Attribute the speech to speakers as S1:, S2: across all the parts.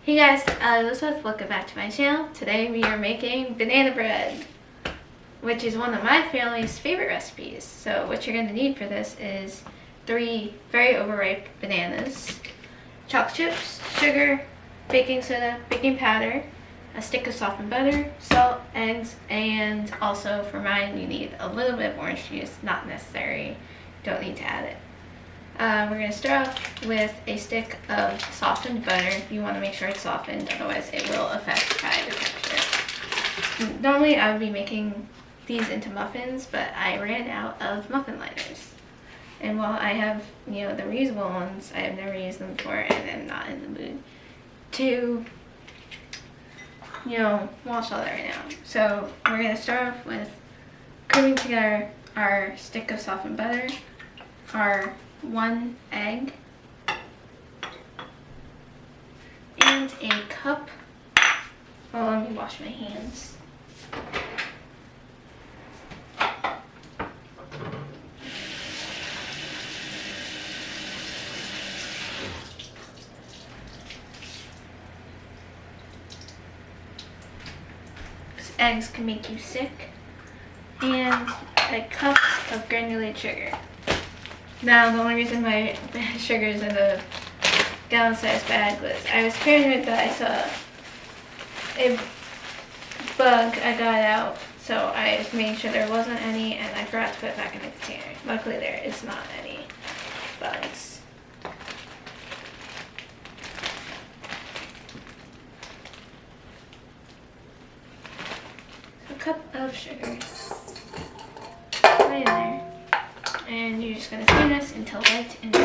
S1: Hey guys, Elizabeth, welcome back to my channel. Today we are making banana bread, which is one of my family's favorite recipes. So what you're going to need for this is 3 very overripe bananas, chocolate chips, sugar, baking soda, baking powder, a stick of softened butter, salt, eggs, and also for mine you need a little bit of orange juice, not necessary, don't need to add it. We're going to start off with a stick of softened butter. You want to make sure it's softened, otherwise it will affect pie the texture. Normally I would be making these into muffins, but I ran out of muffin lighters. And while I have, the reusable ones, I have never used them before and I'm not in the mood to, wash all that right now. So we're going to start off with creaming together our stick of softened butter, our 1 egg, and a cup. Oh, let me wash my hands. Because eggs can make you sick. And a cup of granulated sugar. Now, the only reason my sugar's in a gallon-sized bag was I was paranoid that I saw a bug. I got it out, so I made sure there wasn't any, and I forgot to put it back in the container. Luckily, there is not any bugs. A cup of sugar. Right in there. And you're just going to steam this until light and dark.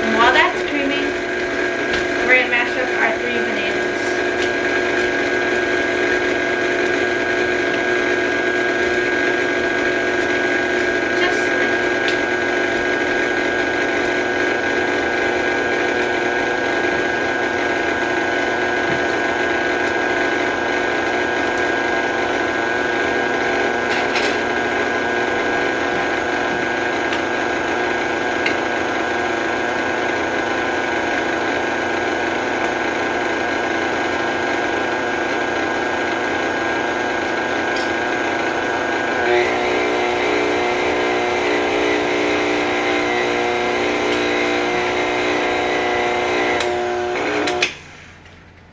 S1: And while that's creaming, we're going to mash up our 3 bananas.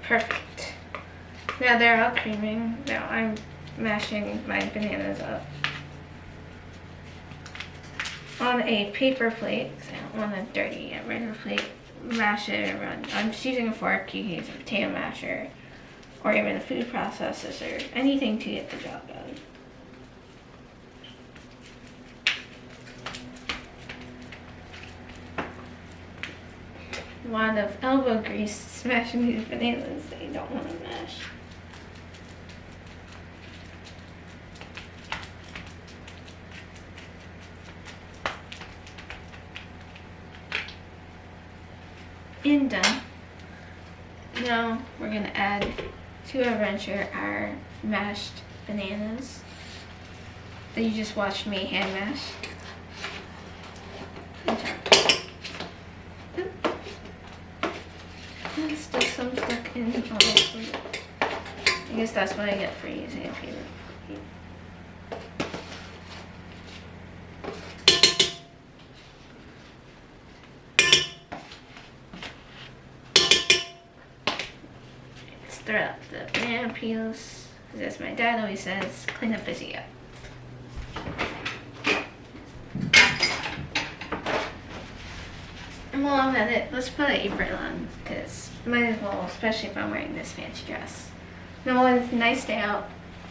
S1: Perfect. Now they're all creaming. Now I'm mashing my bananas up on a paper plate because I don't want to dirty a regular plate. Mash it around. I'm just using a fork. You can use a potato masher or even a food processor or anything to get the job done. A lot of elbow grease smashing these bananas that you don't want to mash. And done. Now we're going to add to our rencher our mashed bananas that you just watched me hand mash. There's still some stuck in all of it. I guess that's what I get for using a paper plate. Let's throw out the banana peels, because as my dad always says, clean up as you go. And while I'm at it, let's put an apron on, because might as well, especially if I'm wearing this fancy dress. Now when it's a nice day out,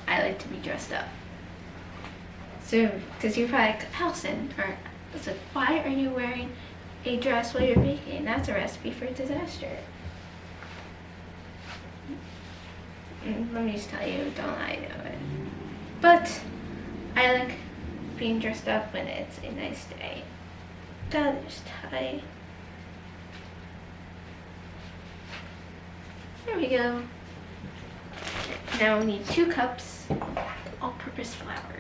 S1: I like to be dressed up. So, because you're probably like, Allison, or it's like, why are you wearing a dress while you're baking? That's a recipe for disaster. And let me just tell you, don't I know it. But I like being dressed up when it's a nice day. Gotta just tie. There we go. Now we need 2 cups of all-purpose flour.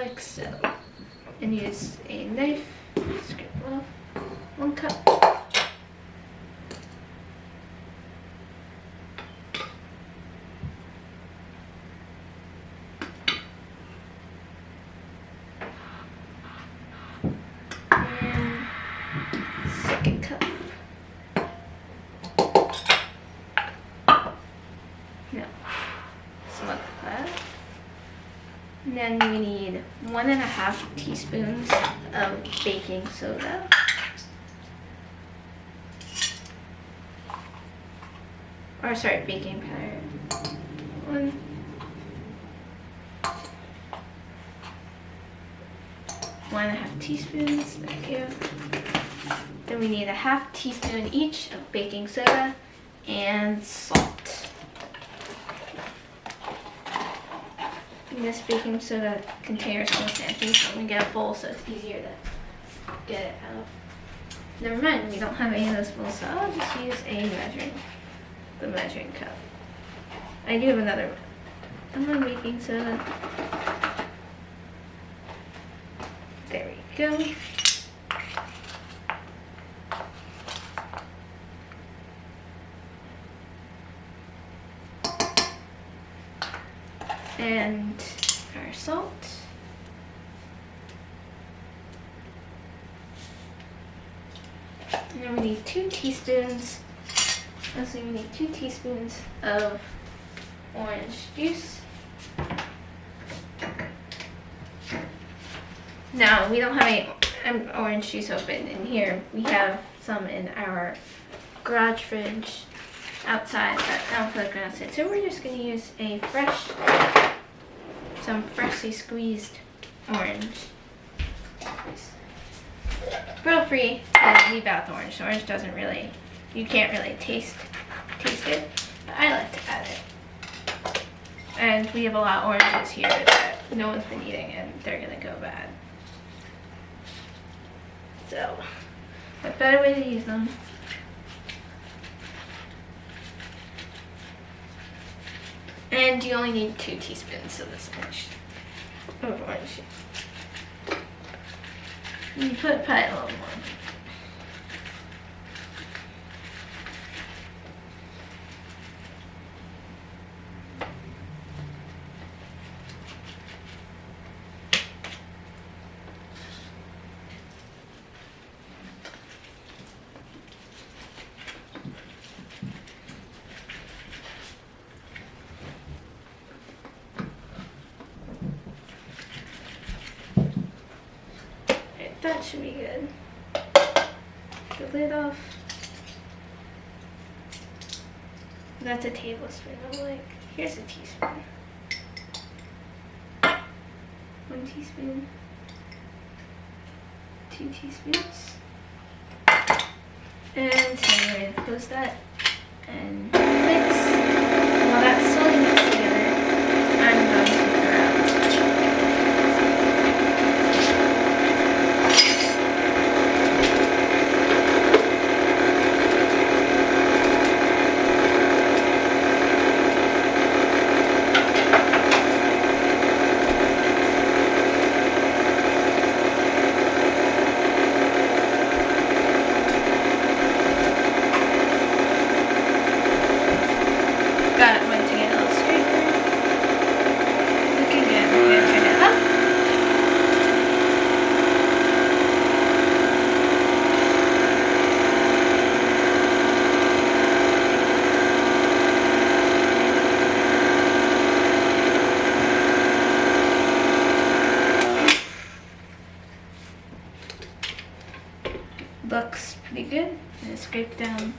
S1: like so. And use a knife, scrape off 1 cup. And 2nd cup. No, smother that. And then we need 1.5 teaspoons of baking soda. Or sorry, baking powder. 1.5 teaspoons, thank you. Then we need 1/2 teaspoon each of baking soda and salt. And this baking soda container is so empty, so I'm gonna get a bowl so it's easier to get it out. Never mind, we don't have any of those bowls, so I'll just use the measuring cup. I do have another one. I'm on baking soda. There we go. And our salt. And then we need 2 teaspoons. Also, we need 2 teaspoons of orange juice. Now, we don't have any orange juice open in here. We have some in our garage fridge outside, but I don't feel like we're outside. So we're just going to use some freshly squeezed orange. Feel free to leave out the orange. The orange doesn't really, you can't really taste it, but I like to add it. And we have a lot of oranges here that no one's been eating and they're gonna go bad. So, a better way to use them. And you only need 2 teaspoons of this orange juice. You put probably a little more. That should be good. The lid off. That's a tablespoon. I'm like, here's a teaspoon. 1 teaspoon. 2 teaspoons. And so we're going to close that and mix. While that's slowly mixed together, I'm going to grab looks pretty good. I'm gonna scrape down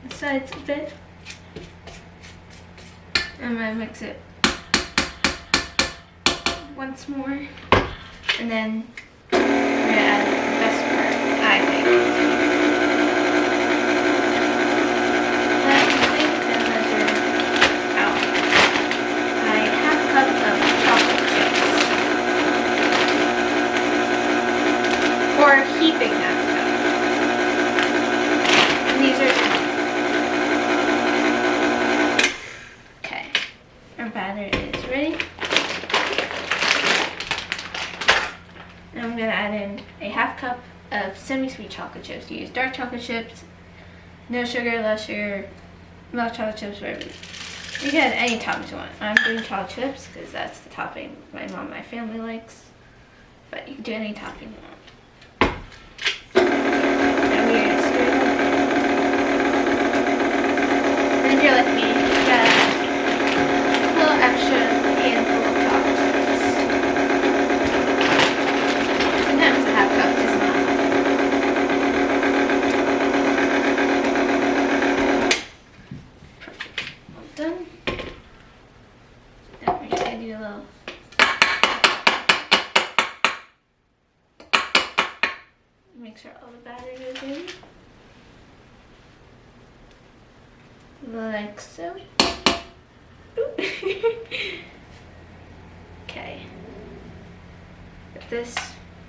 S1: the sides a bit. I'm gonna mix it once more, and then we're gonna add the best part, I think. Or heaping that cup. And these are I'm going to add in a half cup of semi-sweet chocolate chips. You use dark chocolate chips, no sugar, less sugar, milk chocolate chips, whatever. You can add any toppings you want. I'm doing chocolate chips because that's the topping my mom and my family likes. But you can do any topping you want. And we're going to stir it up. And if you're like me, you gotta add a little extra handful of chocolate chips. Sometimes a half cup is not. Perfect. All done. Now we're just gonna do a little. Make sure all the batter goes in. Like so. Okay. With this,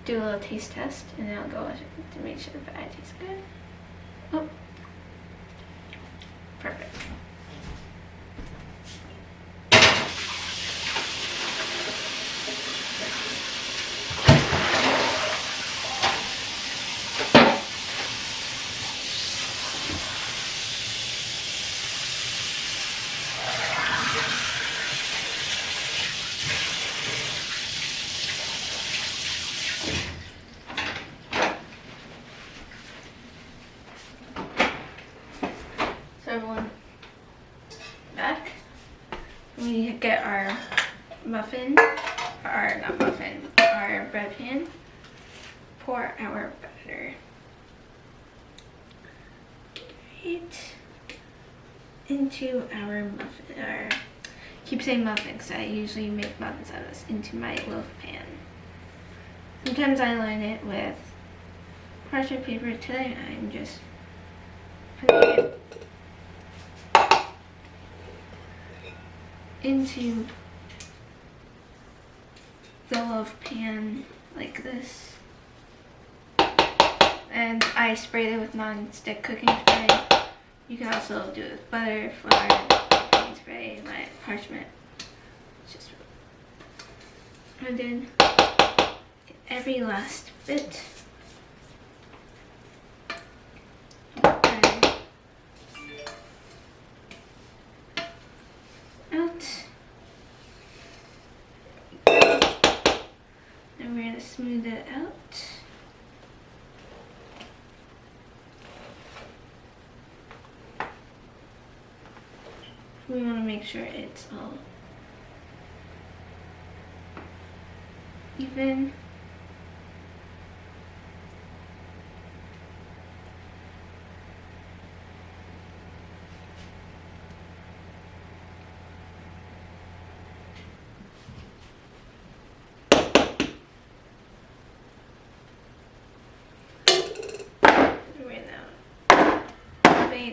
S1: do a little taste test, and then I'll go to make sure the batter tastes good. Oh, perfect. So everyone, back. We get our muffin, or not muffin, our bread pan. Pour our batter right into our muffin. Keep saying muffin because I usually make muffins out of this, into my loaf pan. Sometimes I line it with parchment paper. Today I'm just putting it into the loaf pan like this, and I sprayed it with non-stick cooking spray. You can also do it with butter, flour, cooking spray, my parchment. It's just and then every last bit. And we're going to smooth it out. We want to make sure it's all even.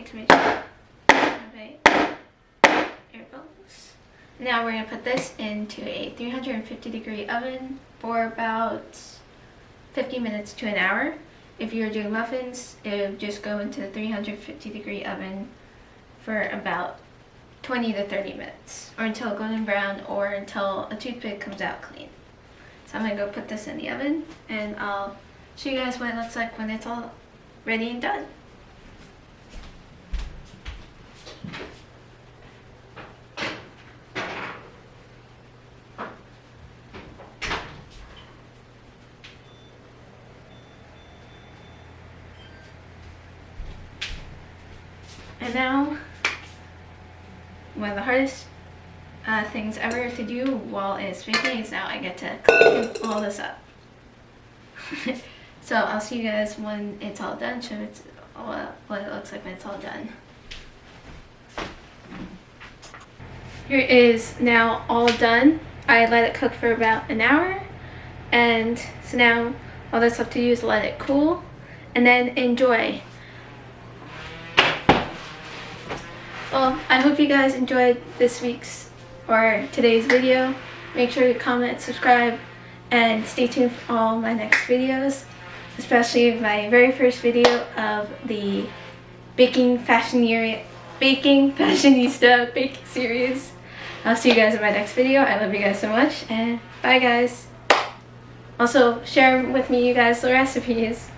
S1: To make sure air bubbles. Now we're going to put this into a 350-degree oven for about 50 minutes to an hour. If you're doing muffins, it would just go into the 350-degree oven for about 20 to 30 minutes, or until golden brown, or until a toothpick comes out clean. So I'm going to go put this in the oven, and I'll show you guys what it looks like when it's all ready and done. And now, one of the hardest things ever to do while it's baking is now I get to clean all this up. So I'll see you guys when it's all done, show it's what it looks like when it's all done. Here it is now all done. I let it cook for about an hour, and so now all that's left to do is let it cool and then enjoy. Well, I hope you guys enjoyed this week's or today's video. Make sure you comment, subscribe, and stay tuned for all my next videos, especially my very first video of the Baking Fashionista baking series. I'll see you guys in my next video. I love you guys so much, and bye guys. Also, share with me, you guys, the recipes.